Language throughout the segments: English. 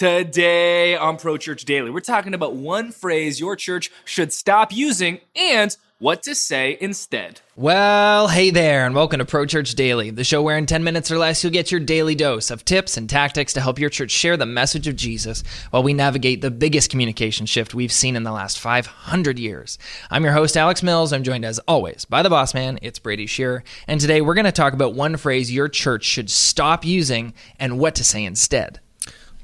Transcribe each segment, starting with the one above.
Today on Pro Church Daily, we're talking about one phrase your church should stop using and what to say instead. Well, hey there, and welcome to Pro Church Daily, the show where in 10 minutes or less you'll get your daily dose of tips and tactics to help your church share the message of Jesus while we navigate the biggest communication shift we've seen in the last 500 years. I'm your host, Alex Mills. I'm joined as always by the boss man, it's Brady Shearer, and today we're going to talk about one phrase your church should stop using and what to say instead.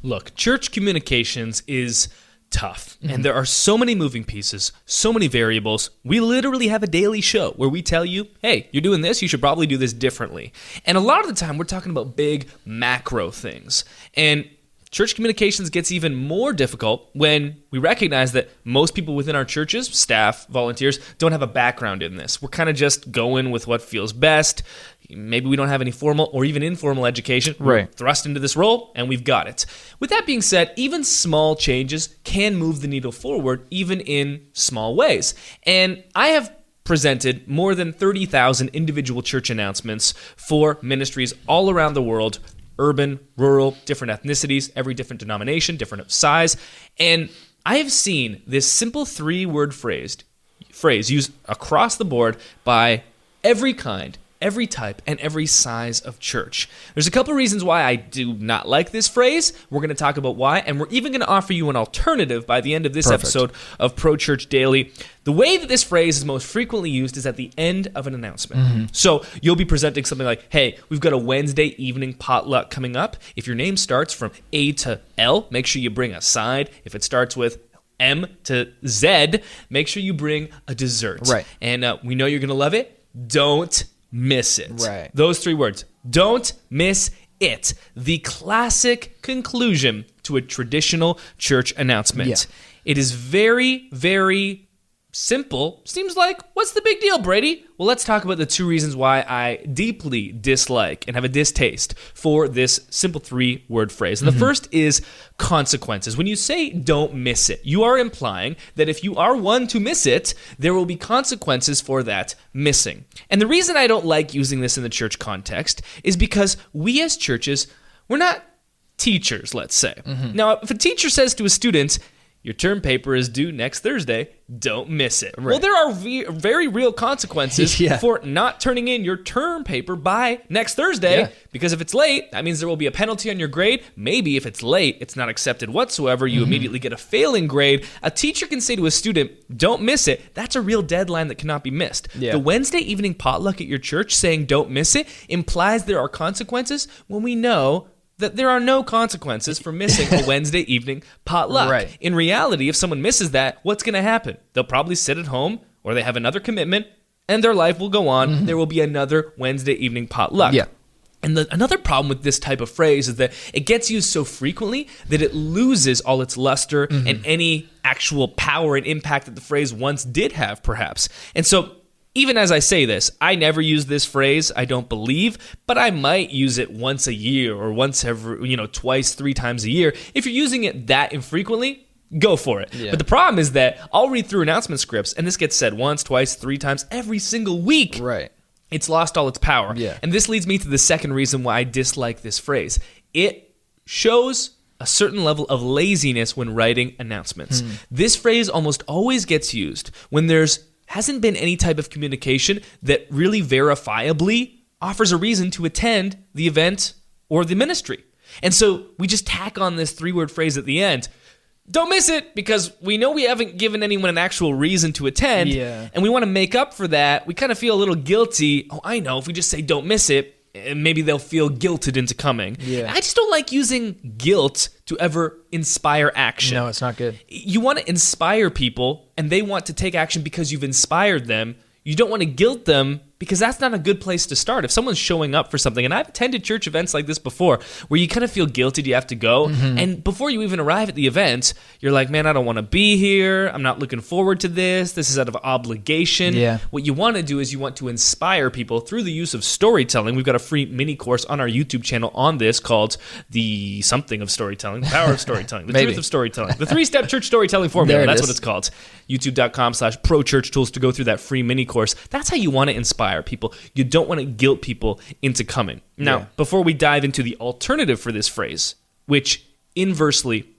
Look, church communications is tough, and there are so many moving pieces, so many variables. We literally have a daily show where we tell you, hey, you're doing this, you should probably do this differently. And a lot of the time, we're talking about big macro things. And church communications gets even more difficult when we recognize that most people within our churches, staff, volunteers, don't have a background in this. We're kind of just going with what feels best. Maybe we don't have any formal or even informal education. We're thrust into this role, and we've got it. With that being said, even small changes can move the needle forward, even in small ways. And I have presented more than 30,000 individual church announcements for ministries all around the world, urban, rural, different ethnicities, every different denomination, different size. And I have seen this simple three-word phrase used across the board by every kind, every type, and every size of church. There's a couple of reasons why I do not like this phrase. We're going to talk about why, and we're even going to offer you an alternative by the end of this episode of Pro Church Daily. The way that this phrase is most frequently used is at the end of an announcement. So you'll be presenting something like, hey, we've got a Wednesday evening potluck coming up. If your name starts from A to L, make sure you bring a side. If it starts with M to Z, make sure you bring a dessert. And we know you're going to love it. Don't miss it. Those three words. Don't miss it. The classic conclusion to a traditional church announcement. It is very, very simple. Seems like, what's the big deal, Brady? Well, let's talk about the two reasons why I deeply dislike and have a distaste for this simple three-word phrase. And the first is consequences. When you say don't miss it, you are implying that if you are one to miss it, there will be consequences for that missing. And the reason I don't like using this in the church context is because we as churches, we're not teachers, let's say. Now, if a teacher says to a student, your term paper is due next Thursday, don't miss it. Well, there are very real consequences for not turning in your term paper by next Thursday, because if it's late, that means there will be a penalty on your grade. Maybe if it's late, it's not accepted whatsoever, you immediately get a failing grade. A teacher can say to a student, don't miss it. That's a real deadline that cannot be missed. The Wednesday evening potluck at your church saying don't miss it implies there are consequences when we know that there are no consequences for missing a Wednesday evening potluck. In reality, if someone misses that, what's going to happen? They'll probably sit at home, or they have another commitment, and their life will go on. There will be another Wednesday evening potluck. And another problem with this type of phrase is that it gets used so frequently that it loses all its luster and any actual power and impact that the phrase once did have, perhaps. And so, even as I say this, I never use this phrase, I don't believe, but I might use it once a year or once every, twice, 3 times a year. If you're using it that infrequently, go for it. But the problem is that I'll read through announcement scripts, and this gets said once, twice, 3 times every single week. It's lost all its power. And this leads me to the second reason why I dislike this phrase. It shows a certain level of laziness when writing announcements. This phrase almost always gets used when there's hasn't been any type of communication that really verifiably offers a reason to attend the event or the ministry. And so we just tack on this 3-word phrase at the end. Don't miss it, because we know we haven't given anyone an actual reason to attend, and we want to make up for that. We kind of feel a little guilty. Oh, I know, if we just say don't miss it, maybe they'll feel guilted into coming. I just don't like using guilt to ever inspire action. No, it's not good. You want to inspire people, and they want to take action because you've inspired them. You don't want to guilt them, because that's not a good place to start. If someone's showing up for something, and I've attended church events like this before, where you kind of feel guilty you have to go, and before you even arrive at the event, you're like, man, I don't want to be here. I'm not looking forward to this. This is out of obligation. What you want to do is you want to inspire people through the use of storytelling. We've got a free mini course on our YouTube channel on this called the something of storytelling, the power of storytelling, the truth of storytelling, the 3-step church storytelling formula. That's what it's called. YouTube.com/ProChurchTools to go through that free mini course. That's how you want to inspire people. You don't want to guilt people into coming. Now, before we dive into the alternative for this phrase, which inversely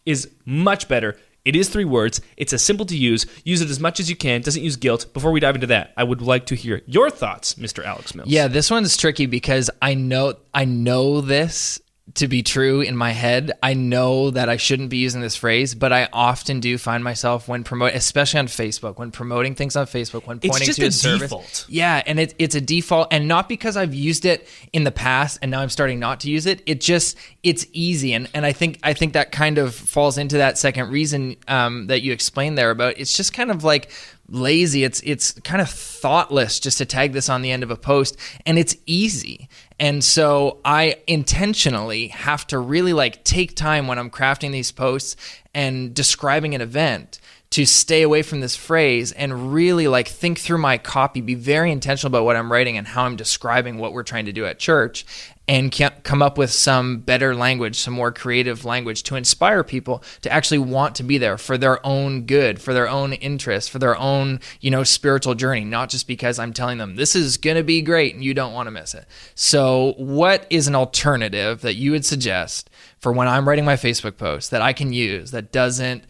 is much better. It is 3 words. It's as simple to use. Use it as much as you can. Doesn't use guilt. Before we dive into that, I would like to hear your thoughts, Mr. Alex Mills. Yeah, this one's tricky because I know this to be true in my head. I know that I shouldn't be using this phrase, but I often do find myself when promoting, especially on Facebook, when promoting things on Facebook, when pointing to a service. Default. Yeah, and it's a default, and not because I've used it in the past and now I'm starting not to use it. It's easy, and I think that kind of falls into that second reason that you explained there about it's just kind of like lazy. It's kind of thoughtless just to tag this on the end of a post, and it's easy. And so I intentionally have to really like take time when I'm crafting these posts and describing an event to stay away from this phrase and really like think through my copy, be very intentional about what I'm writing and how I'm describing what we're trying to do at church, and come up with some better language, some more creative language to inspire people to actually want to be there for their own good, for their own interest, for their own, spiritual journey, not just because I'm telling them this is going to be great and you don't want to miss it. So what is an alternative that you would suggest for when I'm writing my Facebook post that I can use that doesn't,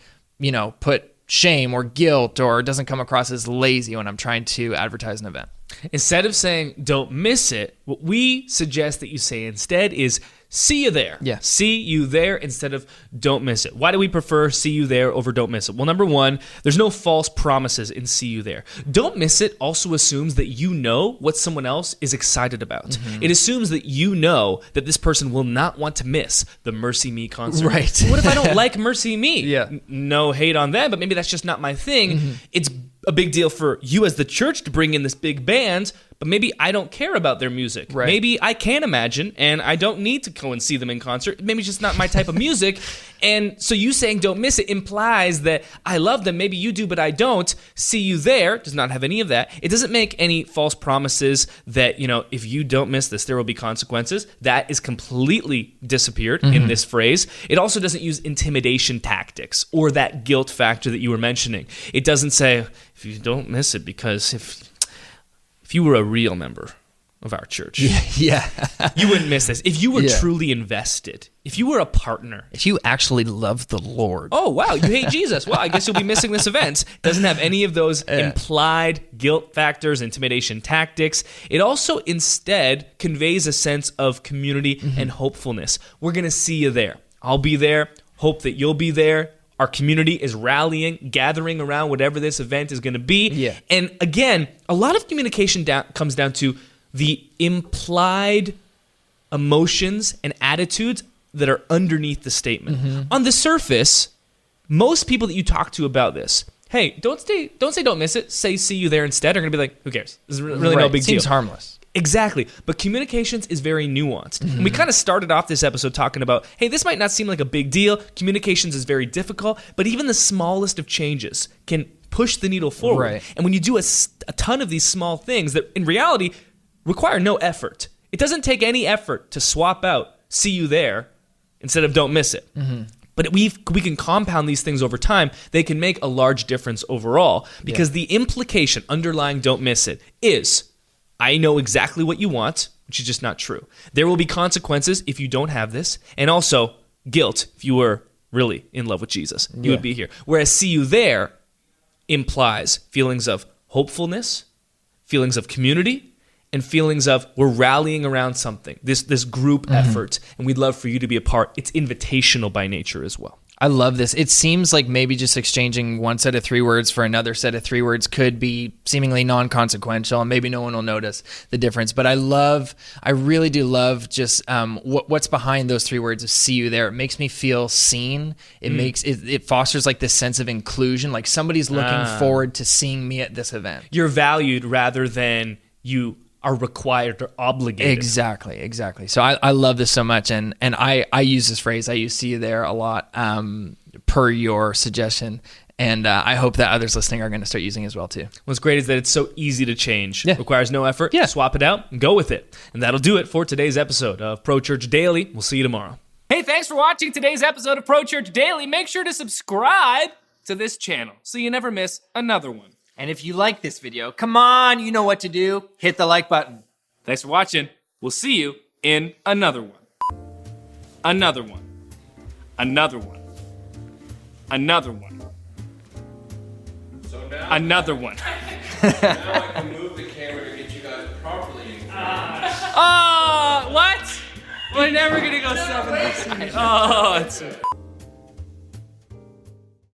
put shame or guilt or doesn't come across as lazy when I'm trying to advertise an event? Instead of saying don't miss it, what we suggest that you say instead is see you there. Yeah. See you there instead of don't miss it. Why do we prefer see you there over don't miss it? Well, number one, there's no false promises in see you there. Don't miss it also assumes that you know what someone else is excited about. Mm-hmm. It assumes that you know that this person will not want to miss the Mercy Me concert. Right. What if I don't like Mercy Me? Yeah. No hate on them, but maybe that's just not my thing. Mm-hmm. It's a big deal for you as the church to bring in this big band, but maybe I don't care about their music. Right. Maybe I can imagine, and I don't need to go and see them in concert. Maybe it's just not my type of music. And so you saying don't miss it implies that I love them. Maybe you do, but I don't. See you there does not have any of that. It doesn't make any false promises that, if you don't miss this, there will be consequences. That is completely disappeared in this phrase. It also doesn't use intimidation tactics or that guilt factor that you were mentioning. It doesn't say, if you don't miss it, because if you were a real member of our church, yeah. you wouldn't miss this. If you were truly invested, if you were a partner, if you actually love the Lord. Oh, wow, you hate Jesus. Well, I guess you'll be missing this event. Doesn't have any of those implied guilt factors, intimidation tactics. It also instead conveys a sense of community and hopefulness. We're going to see you there. I'll be there. Hope that you'll be there. Our community is rallying, gathering around whatever this event is going to be. Yeah. And again, a lot of communication comes down to the implied emotions and attitudes that are underneath the statement. On the surface, most people that you talk to about this, hey, don't say don't miss it, say see you there instead, are going to be like, who cares? This is really no big deal. Seems harmless. Exactly. But communications is very nuanced. And we kind of started off this episode talking about, hey, this might not seem like a big deal. Communications is very difficult, but even the smallest of changes can push the needle forward. Right. And when you do a ton of these small things that in reality require no effort, it doesn't take any effort to swap out see you there instead of don't miss it. But we can compound these things over time. They can make a large difference overall because the implication underlying don't miss it is, I know exactly what you want, which is just not true. There will be consequences if you don't have this, and also guilt if you were really in love with Jesus. You would be here. Whereas see you there implies feelings of hopefulness, feelings of community, and feelings of we're rallying around something, this group effort, and we'd love for you to be a part. It's invitational by nature as well. I love this. It seems like maybe just exchanging one set of 3 words for another set of 3 words could be seemingly non-consequential, and maybe no one will notice the difference. But I really do love just what's behind those 3 words of see you there. It makes me feel seen. It fosters like this sense of inclusion, like somebody's looking forward to seeing me at this event. You're valued rather than you are required or obligated. Exactly. So I love this so much, and I use this phrase. I use see you there a lot per your suggestion, and I hope that others listening are going to start using it as well too. What's great is that it's so easy to change. Yeah. Requires no effort. Yeah. Swap it out and go with it. And that'll do it for today's episode of Pro Church Daily. We'll see you tomorrow. Hey, thanks for watching today's episode of Pro Church Daily. Make sure to subscribe to this channel so you never miss another one. And if you like this video, come on, you know what to do. Hit the like button. Thanks for watching. We'll see you in another one. Another one. Another one. So now, Another one. now I can move the camera to get you guys properly in frame. Oh, what? We're never gonna go 7. Oh, it's.